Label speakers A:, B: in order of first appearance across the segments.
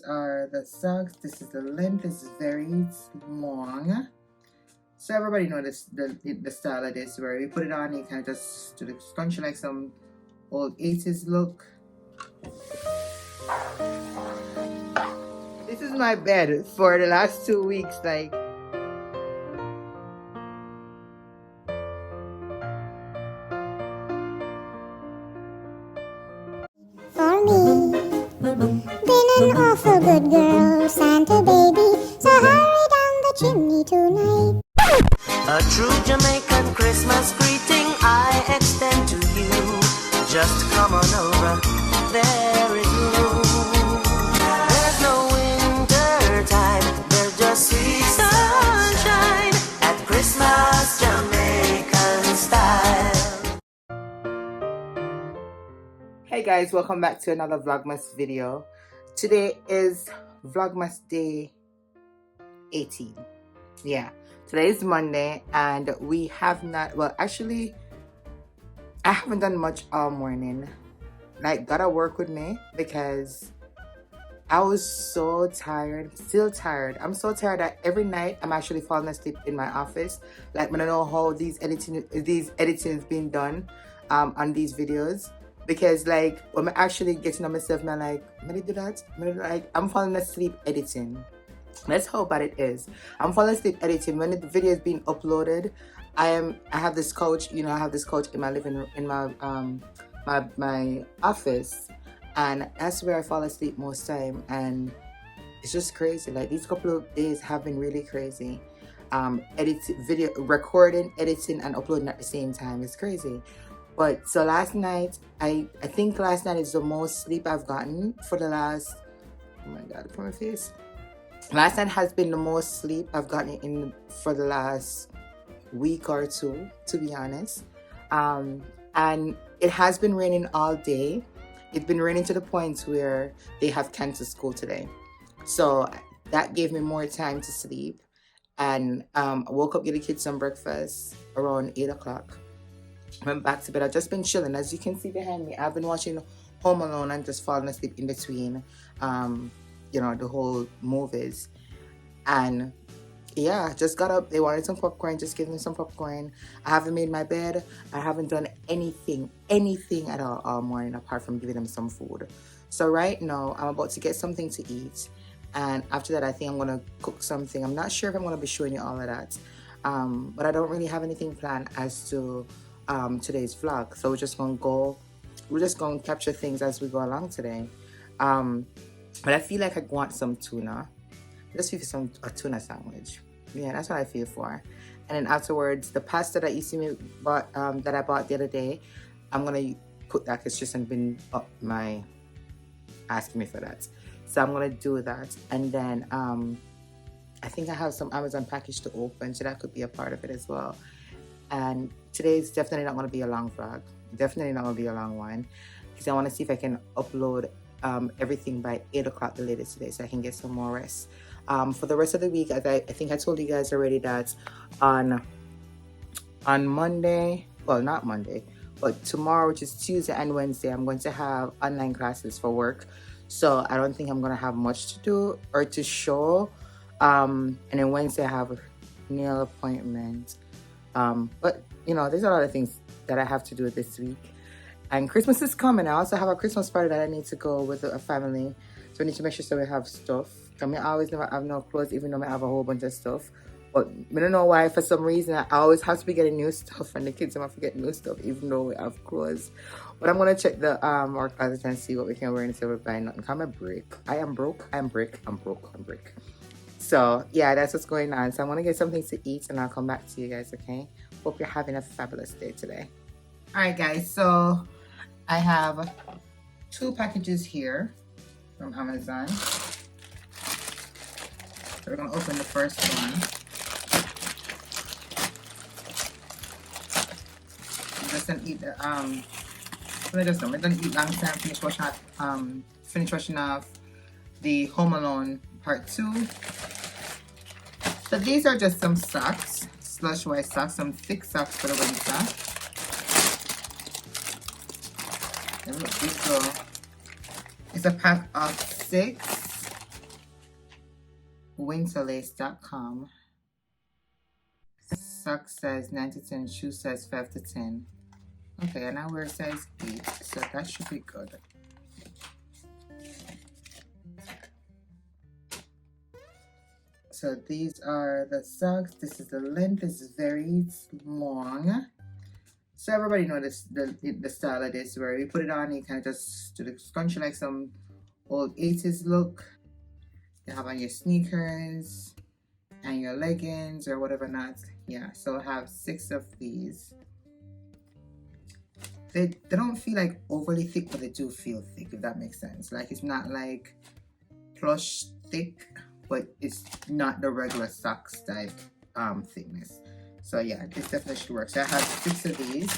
A: are the socks. This is the length. This is very long. So everybody knows the style of this, where we put it on, you kind of just do the scrunchie like some old 80s look. This is my bed for the last 2 weeks, like.
B: For me, been an awful good girl, Santa baby, so hurry down the chimney tonight.
C: A true Jamaican Christmas greeting I extend to you. Just come on over, there is room. There's no winter time, there's just sweet sunshine at Christmas Jamaican style.
A: Hey guys, welcome back to another Vlogmas video. Today is Vlogmas day 18. Yeah, today is Monday and we have not, well actually I haven't done much all morning. Like, gotta work with me because I was so tired, still tired. I'm so tired that every night I'm actually falling asleep in my office. Like, I don't know how these editing is being done on these videos. Because like when I'm actually getting on myself, I'm like, may I do that? Like, I'm falling asleep editing. That's how bad it is. I'm falling asleep editing. When the video is being uploaded, I have this couch, you know, I have this couch in my living room, in my my office, and that's where I fall asleep most time. And it's just crazy. Like, these couple of days have been really crazy. Video recording, editing, and uploading at the same time. It's crazy. But so last night, I think last night is the most sleep I've gotten for the last, oh my god, for my face. Last night has been the most sleep I've gotten for the last week or two, to be honest. And it has been raining all day. It's been raining to the point where they have canceled school today. So that gave me more time to sleep. And I woke up, get the kids some breakfast around 8 o'clock. Went back to bed. I've just been chilling. As you can see behind me, I've been watching Home Alone and just falling asleep in between, you know, the whole movies. And yeah, just got up. They wanted some popcorn. Just give them some popcorn. I haven't made my bed. I haven't done anything at all morning apart from giving them some food. So right now, I'm about to get something to eat. And after that, I think I'm going to cook something. I'm not sure if I'm going to be showing you all of that. But I don't really have anything planned as to today's vlog. So we're just gonna capture things as we go along today. But I feel like I want some tuna. I just feel for a tuna sandwich. Yeah, that's what I feel for. And then afterwards, the pasta that you see me bought, that I bought the other day, I'm gonna cook that because Tristan been up my asking me for that. So I'm gonna do that. And then I think I have some Amazon package to open, so that could be a part of it as well. And today's definitely not going to be a long vlog. Definitely not going to be a long one. Because I want to see if I can upload everything by 8 o'clock the latest today, so I can get some more rest. For the rest of the week, I think I told you guys already that on Monday, well, not Monday, but tomorrow, which is Tuesday and Wednesday, I'm going to have online classes for work. So I don't think I'm going to have much to do or to show. And then Wednesday I have a nail appointment. But you know, there's a lot of things that I have to do this week, and Christmas is coming. I also have a Christmas party that I need to go with a family, so we need to make sure we have stuff. I mean, I always never have no clothes, even though I have a whole bunch of stuff. But I don't know why, for some reason, I always have to be getting new stuff, and the kids have to get new stuff, even though we have clothes. But I'm gonna check the our closet and see what we can wear until we buy nothing. I'm broke. I'm broke. So yeah, that's what's going on. So I'm gonna get something to eat and I'll come back to you guys, okay? Hope you're having a fabulous day today. All right, guys, so I have 2 packages here from Amazon. So we're gonna open the first one. I'm just gonna eat the we're gonna eat long time, finish washing off the Home Alone Part 2. So these are just some socks, slush white socks, some thick socks for the winter. It's a pack of 6. winterlace.com. Sock size 9 to 10, shoe size 5 to 10. Okay, and I wear size 8, so that should be good. So these are the socks. This is the length. This is very long. So everybody knows the style of this, where you put it on, you kind of just do the scrunchie like some old 80s look. You have on your sneakers and your leggings or whatever not. Yeah, so I have 6 of these. They don't feel like overly thick, but they do feel thick, if that makes sense. Like, it's not like plush thick, but it's not the regular socks type thickness. So yeah, this definitely should work. So I have 6 of these,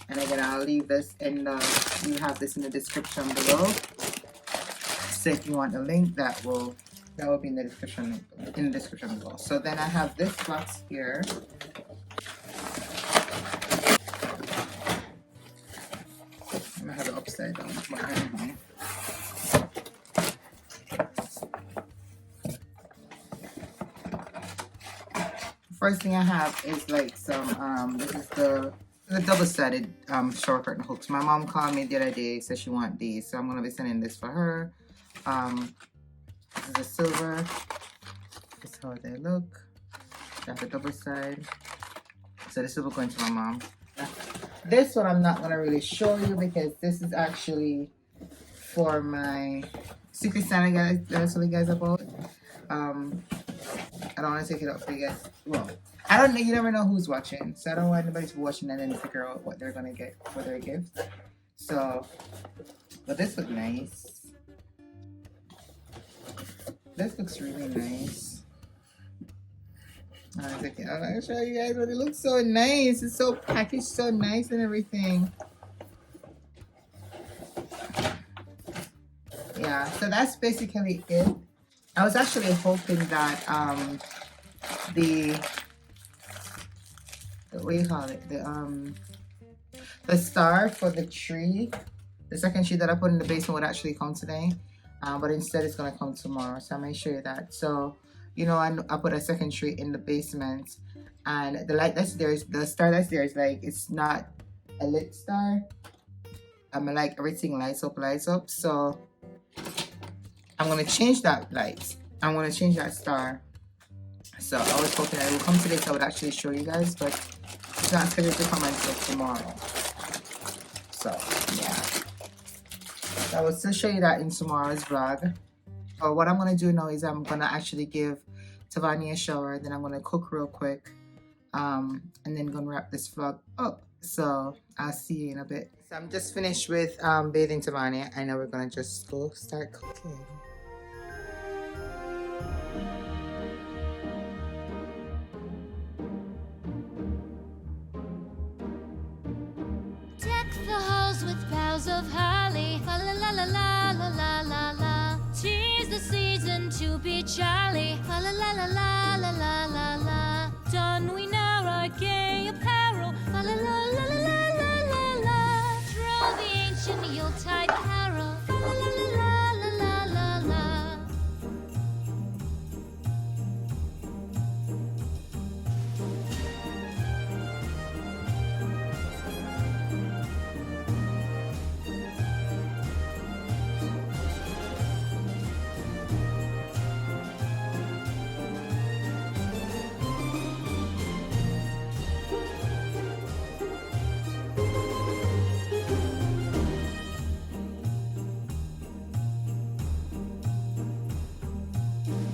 A: and again, I'll leave this in the, you have this in the description below. So if you want the link, that will be in the description below. So then I have this box here. I'm gonna have it upside down. First thing I have is like some this is the double-sided shower curtain hooks. My mom called me the other day, said she want these, so I'm gonna be sending this for her. This is a silver. This is how they look. Got the double side. So this will be going to my mom. This one I'm not gonna really show you because this is actually for my Secret Santa guys that I told you guys about. I don't want to take it out for you guys. Well, I don't know. You never know who's watching, so I don't want anybody to be watching and then figure out what they're gonna get for their gift. So, but this looks nice. This looks really nice. I'm gonna show you guys what it looks so nice. It's so packaged, so nice and everything. Yeah, so that's basically it. I was actually hoping that the what do you call it? The star for the tree, the second tree that I put in the basement would actually come today. But instead it's gonna come tomorrow. So I'm gonna show you that. So, you know, I put a second tree in the basement, and the light that's there is the star that's there is like, it's not a lit star. Like everything lights up. So I'm gonna change that light. I'm gonna change that star. So I was hoping it would come today, so I would actually show you guys, but it's not scheduled to come until tomorrow. So yeah, I will still show you that in tomorrow's vlog. But what I'm gonna do now is I'm gonna actually give Tavani a shower, then I'm gonna cook real quick, and then gonna wrap this vlog up. So I'll see you in a bit. So I'm just finished with bathing Tavani, and now we're gonna just go start cooking.
D: Deck the halls with boughs of holly, fa la la la la la la la la. 'Tis the season to be jolly, fa la la la la la la la la. Don we now our gay apparel, fa la la la la la la la. Throw the ancient Yuletide carol, fa la la la la la la la.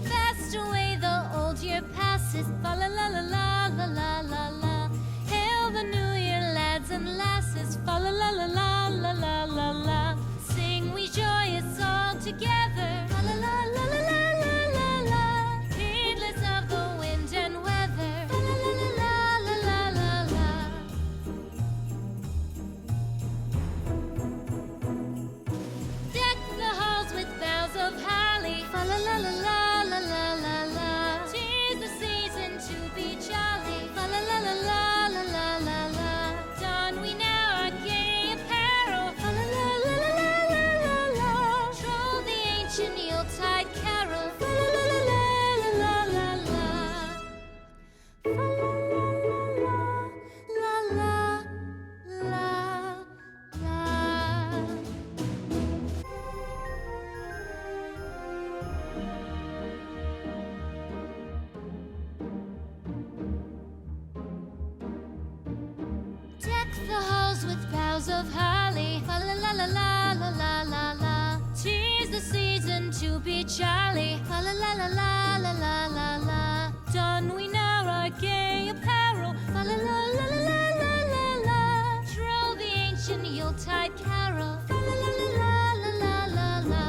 D: Fast away the old year passes, fa la la la la la la la la. Hail the new year, lads and lasses, fa la la la la la la la la. Sing we joyous all together, fa la la la la la la la la. Heedless of the wind and weather, fa la la la la la la la la. Deck the halls with boughs of holly, fa la la la la la la la la. 'Tis the season to be of holly. Fa la la la la la la la la. 'Tis the season to be jolly. Fa la la la la la la la la. Don we now our gay apparel. Fa la la la la la la la. Troll the ancient Yuletide carol. Fa la la la la la la la.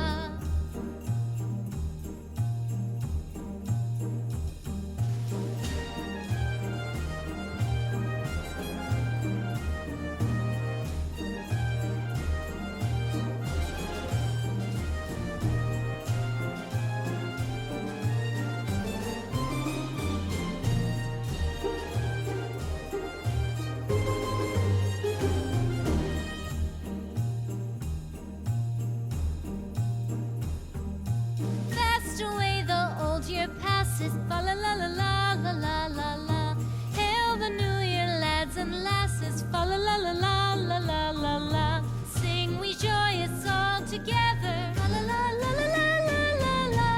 D: Fast away the old year passes. Fa la la la la la la la la. Hail the new year, lads and lasses. Fa la la la la la la la la. Sing we joyous all together. Fa la la la la la la la la.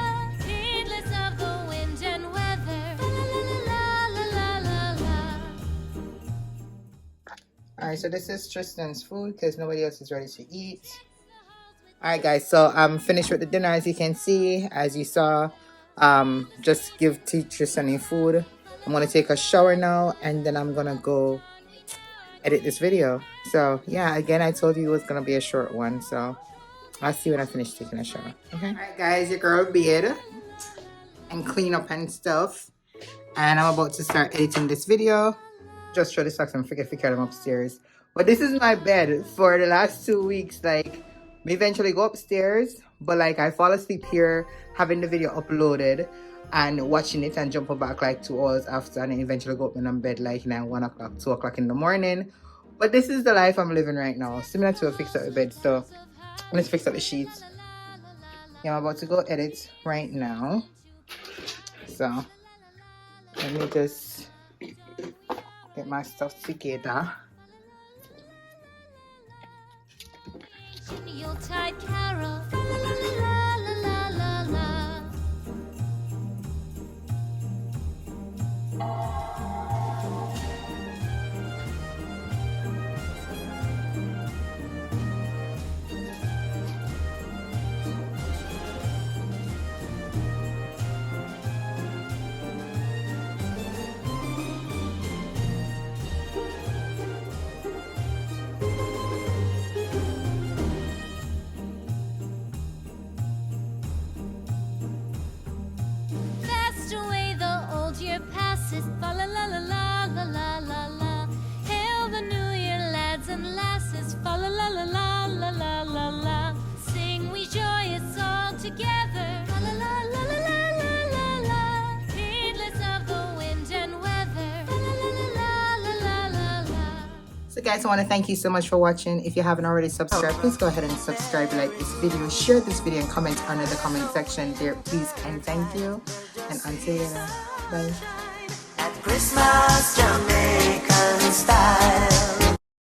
D: Heedless of the wind and weather. Fa la la la la la la la.
A: Alright, so this is Tristan's food because nobody else is ready to eat. Alright guys, so I'm finished with the dinner. As you can see, as you saw, just give Tristan his food. I'm gonna take a shower now and then I'm gonna go edit this video. So yeah, again, I told you it was gonna be a short one, so I'll see you when I finish taking a shower. Okay. Alright guys, your girl bathe and clean up and stuff, and I'm about to start editing this video. Just throw the socks and forget to carry them upstairs. But this is my bed for the last 2 weeks. Like, we eventually go upstairs, but like I fall asleep here having the video uploaded and watching it and jump back like 2 hours after, and then eventually go up in bed like 1 o'clock, 2 o'clock in the morning. But this is the life I'm living right now. Similar to a fix up the bed, so let's fix up the sheets. Yeah, I'm about to go edit right now. So let me just get my stuff together.
D: Yuletide carol. Fa la la la la la la la. Fast away the old year passes. Fa la la la la la la la la. Hail the new year, lads and lasses. Fa la la la la la la la la. Sing we joyous all together. Fa la la la la la la la la. Heedless of the wind and weather. Fa la la la la la la la.
A: So guys, I want to thank you so much for watching. If you haven't already subscribed, please go ahead and subscribe, like this video, share this video, and comment under the comment section there, please, and thank you. And until later, bye.
C: At Christmas Jamaican style.